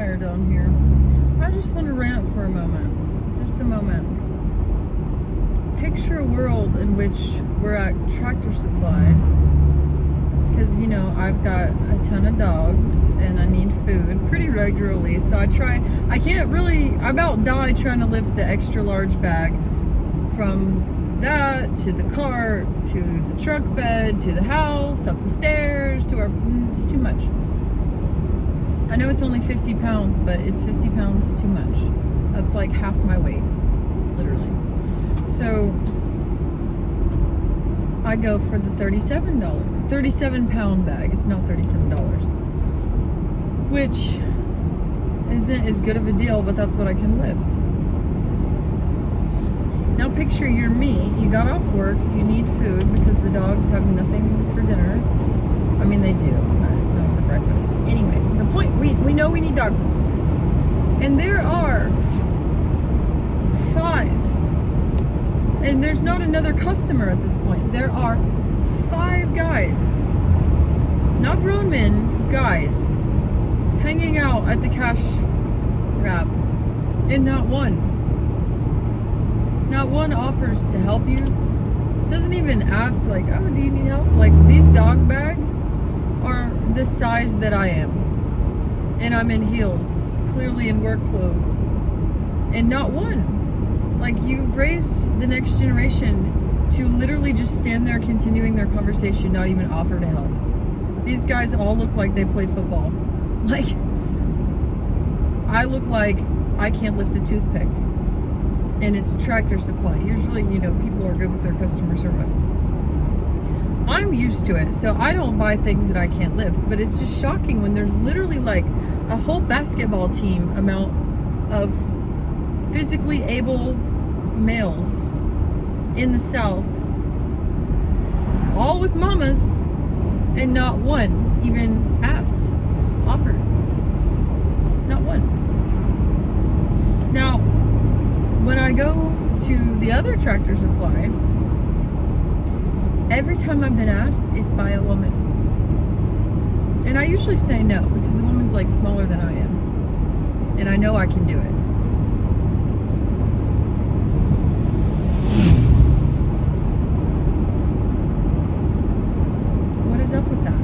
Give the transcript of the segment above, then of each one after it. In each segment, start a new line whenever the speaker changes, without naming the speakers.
fire down here. I just want to rant for a moment. Just a moment. Picture a world in which we're at Tractor Supply. Because, you know, I've got a ton of dogs and I need food pretty regularly. So I about die trying to lift the extra large bag from that to the cart, to the truck bed, to the house, up the stairs, it's too much. I know it's only 50 pounds, but it's 50 pounds too much. That's like half my weight, literally. So I go for the $37 pound bag. It's not $37, which isn't as good of a deal, but that's what I can lift. Now picture you're me. You got off work. You need food because the dogs have nothing for dinner. I mean, they do, but not for breakfast. Anyway, the point, we know we need dog food. And there are 5. And there's not another customer at this point. There are 5 guys, not grown men, guys, hanging out at the cash wrap. And not one offers to help you. Doesn't even ask, like, oh, do you need help? Like, these dog bags are the size that I am. And I'm in heels, clearly in work clothes. And not one. Like, you've raised the next generation to literally just stand there continuing their conversation, not even offer to help. These guys all look like they play football. Like, I look like I can't lift a toothpick. And it's Tractor Supply. Usually, you know, people are good with their customer service. I'm used to it, so I don't buy things that I can't lift. But it's just shocking when there's literally like a whole basketball team amount of physically able males in the South, all with mamas, and not one even asked, offered. Not one. Now, when I go to the other Tractor Supply, every time I've been asked, it's by a woman. And I usually say no, because the woman's like smaller than I am. And I know I can do it. What is up with that?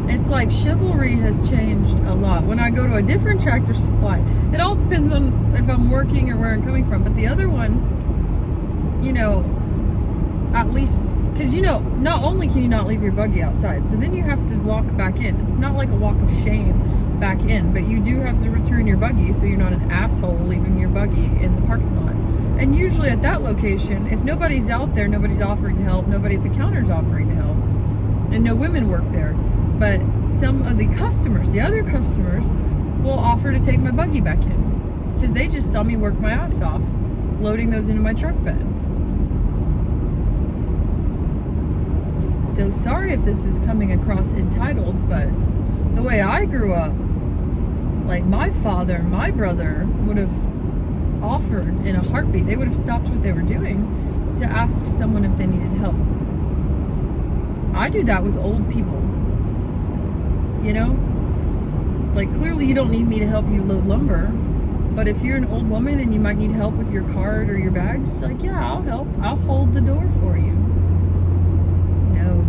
It's like chivalry has changed a lot. When I go to a different Tractor Supply, it all depends on if I'm working or where I'm coming from. But the other one, you know, at least, because, you know, not only can you not leave your buggy outside, so then you have to walk back in. It's not like a walk of shame back in, but you do have to return your buggy so you're not an asshole leaving your buggy in the parking lot. And usually at that location, if nobody's out there, nobody's offering to help, nobody at the counter's offering to help, and no women work there. But some of the customers, the other customers, will offer to take my buggy back in because they just saw me work my ass off loading those into my truck bed. So sorry if this is coming across entitled, but the way I grew up, like my father, my brother would have offered in a heartbeat. They would have stopped what they were doing to ask someone if they needed help. I do that with old people. You know, like clearly you don't need me to help you load lumber, but if you're an old woman and you might need help with your cart or your bags, like, yeah, I'll help. I'll hold the door for you. No.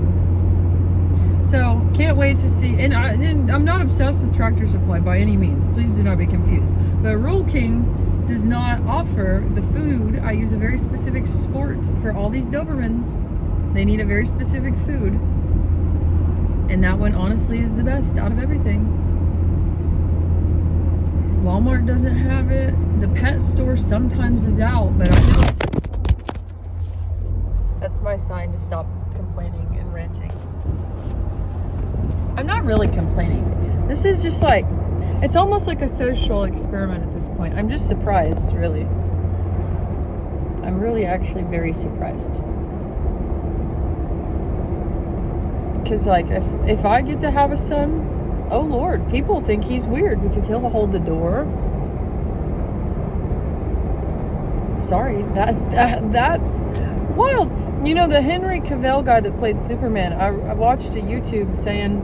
So can't wait to see. And I'm not obsessed with Tractor Supply by any means. Please do not be confused. But Rural King does not offer the food. I use a very specific sport for all these Dobermans. They need a very specific food. And that one honestly is the best out of everything. Walmart doesn't have it. The pet store sometimes is out, but I know. That's my sign to stop complaining and ranting. I'm not really complaining. This is just like, it's almost like a social experiment at this point. I'm just surprised, really. I'm really actually very surprised. Because, like, if I get to have a son, oh Lord, people think he's weird because he'll hold the door. Sorry, that's Wild. You know, the Henry Cavill guy that played Superman, I watched a YouTube saying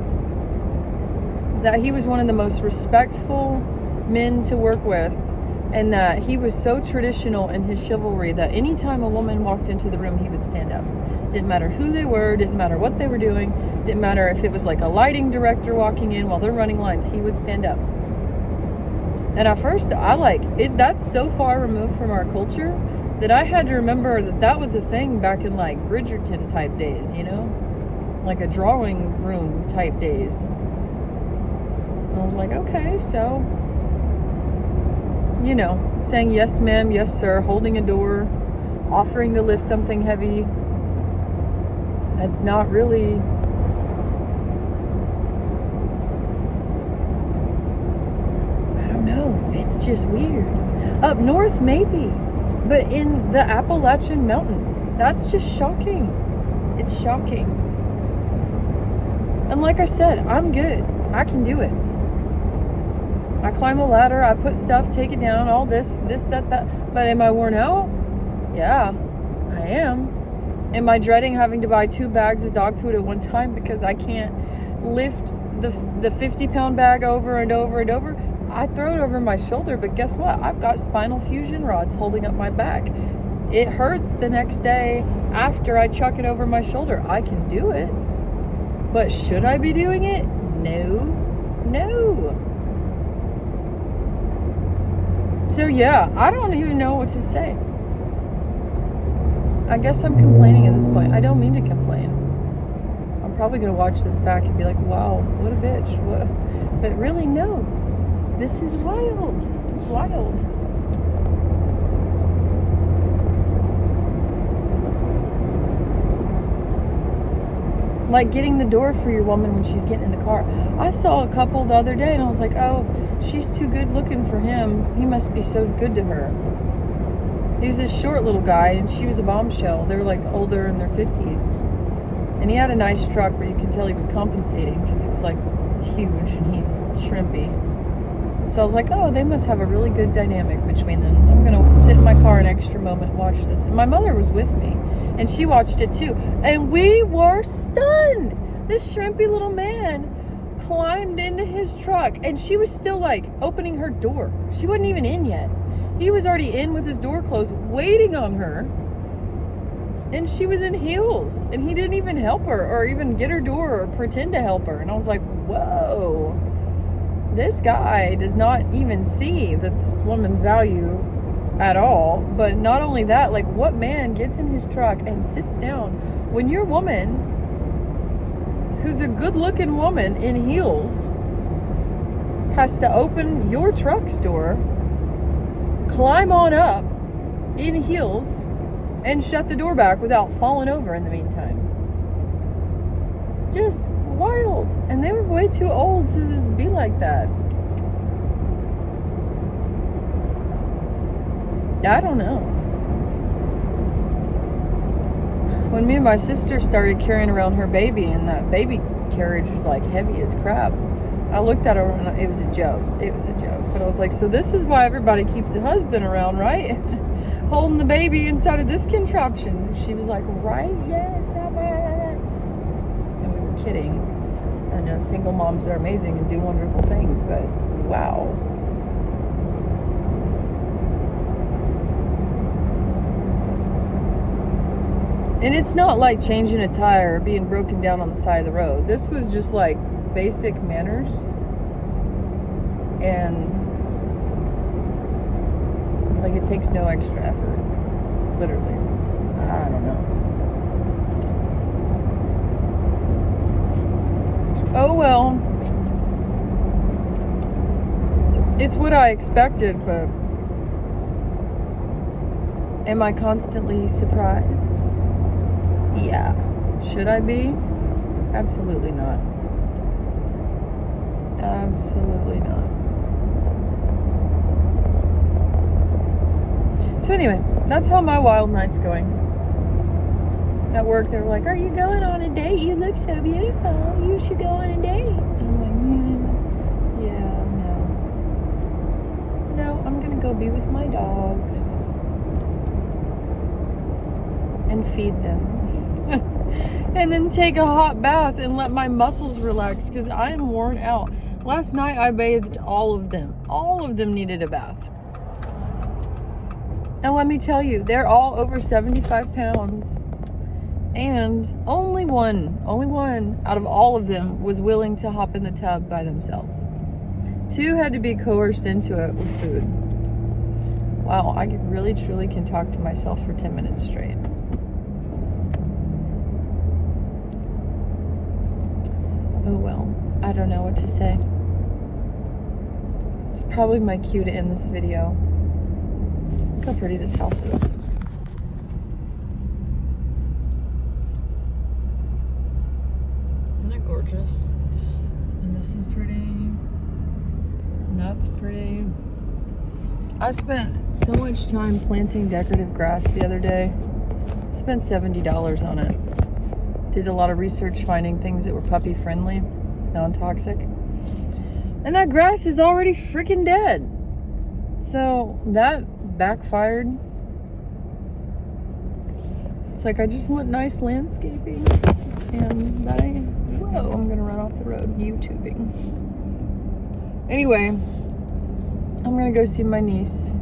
that he was one of the most respectful men to work with, and that he was so traditional in his chivalry that anytime a woman walked into the room, he would stand up. Didn't matter who they were, didn't matter what they were doing, didn't matter if it was like a lighting director walking in while they're running lines, he would stand up. And at first, I like it. That's so far removed from our culture that I had to remember that that was a thing back in like Bridgerton type days, you know? Like a drawing room type days. And I was like, okay, so, you know, saying yes ma'am, yes sir, holding a door, offering to lift something heavy. It's not really... I don't know. It's just weird. Up north, maybe. But in the Appalachian Mountains, that's just shocking. It's shocking. And like I said, I'm good. I can do it. I climb a ladder, I put stuff, take it down, all this, that. But am I worn out? Yeah, I am. Am I dreading having to buy 2 bags of dog food at one time because I can't lift the 50-pound bag over and over and over? I throw it over my shoulder, but guess what? I've got spinal fusion rods holding up my back. It hurts the next day after I chuck it over my shoulder. I can do it. But should I be doing it? No. So yeah, I don't even know what to say. I guess I'm complaining at this point. I don't mean to complain. I'm probably going to watch this back and be like, wow, what a bitch. What? But really, no. This is wild. It's wild. Like getting the door for your woman when she's getting in the car. I saw a couple the other day and I was like, oh, she's too good looking for him. He must be so good to her. He was this short little guy and she was a bombshell. They were like older in their 50s. And he had a nice truck where you could tell he was compensating because it was like huge and he's shrimpy. So I was like, oh, they must have a really good dynamic between them. I'm going to sit in my car an extra moment, watch this. And my mother was with me and she watched it too. And we were stunned. This shrimpy little man climbed into his truck and she was still like opening her door. She wasn't even in yet. He was already in with his door closed, waiting on her. And she was in heels. And he didn't even help her or even get her door or pretend to help her. And I was like, whoa. This guy does not even see this woman's value at all. But not only that, like what man gets in his truck and sits down when your woman, who's a good looking woman in heels, has to open your truck's door, climb on up in heels, and shut the door back without falling over in the meantime. Just wild. And they were way too old to be like that. I don't know. When me and my sister started carrying around her baby and that baby carriage was like heavy as crap, I looked at her and it was a joke. It was a joke. But I was like, so this is why everybody keeps a husband around, right? Holding the baby inside of this contraption. She was like, right? Yes. And we were kidding. I know single moms are amazing and do wonderful things, but wow. And it's not like changing a tire or being broken down on the side of the road. This was just like basic manners and like it takes no extra effort, literally. I don't know. Oh well, it's what I expected, but am I constantly surprised? Yeah. Should I be? Absolutely not. Absolutely not. So anyway, that's how my wild night's going. At work, they were like, are you going on a date? You look so beautiful. You should go on a date. And I'm like, yeah, no. No, I'm going to go be with my dogs. and feed them. And then take a hot bath and let my muscles relax because I am worn out. Last night I bathed all of them. All of them needed a bath. And let me tell you, they're all over 75 pounds. And only one out of all of them was willing to hop in the tub by themselves. 2 had to be coerced into it with food. Wow, I really truly can talk to myself for 10 minutes straight. Oh well, I don't know what to say. It's probably my cue to end this video. Look how pretty this house is. Isn't that gorgeous? And this is pretty. And that's pretty. I spent so much time planting decorative grass the other day. Spent $70 on it. Did a lot of research finding things that were puppy friendly, non-toxic. And that grass is already freaking dead. So that backfired. It's like I just want nice landscaping. And that ain't, whoa, I'm gonna run off the road YouTubing. Anyway, I'm gonna go see my niece.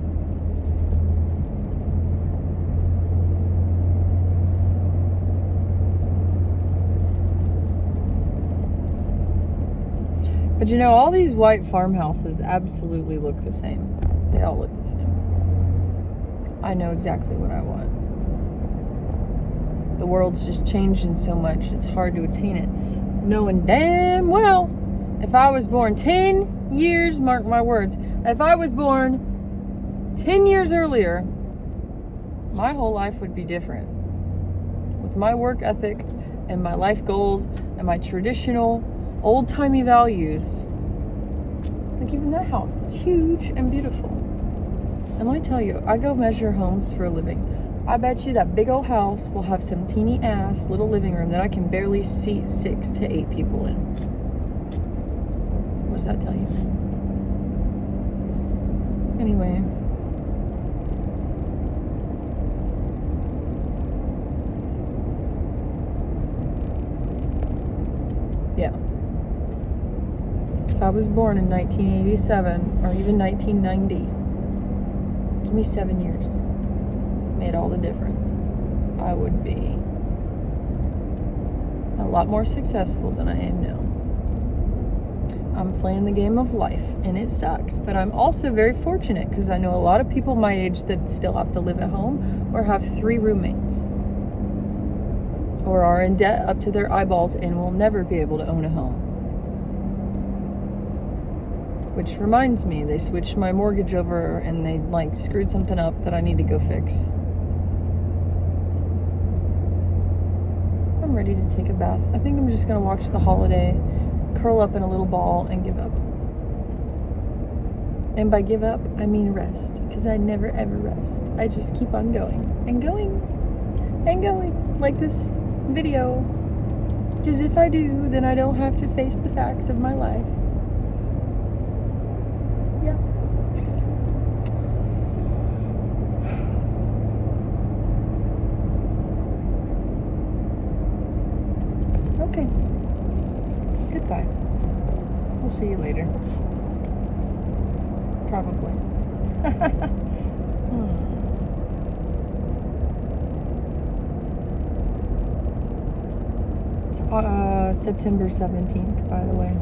But you know, all these white farmhouses absolutely look the same. They all look the same. I know exactly what I want. The world's just changing so much, it's hard to attain it. Knowing damn well, if I was born 10 years, mark my words, if I was born 10 years earlier, my whole life would be different. With my work ethic and my life goals and my traditional old-timey values. Like even that house is huge and beautiful. And let me tell you, I go measure homes for a living. I bet you that big old house will have some teeny ass little living room that I can barely seat 6 to 8 people in. What does that tell you? Anyway. Yeah. If I was born in 1987 or even 1990, give me 7 years, made all the difference. I would be a lot more successful than I am now. I'm playing the game of life and it sucks, but I'm also very fortunate because I know a lot of people my age that still have to live at home or have 3 roommates or are in debt up to their eyeballs and will never be able to own a home. Which reminds me, they switched my mortgage over and they like screwed something up that I need to go fix. I'm ready to take a bath. I think I'm just gonna watch The Holiday, curl up in a little ball and give up. And by give up, I mean rest, because I never ever rest. I just keep on going and going and going, like this video. Because if I do, then I don't have to face the facts of my life. Yeah. Okay. Goodbye. We'll see you later. Probably. It's September 17th, by the way.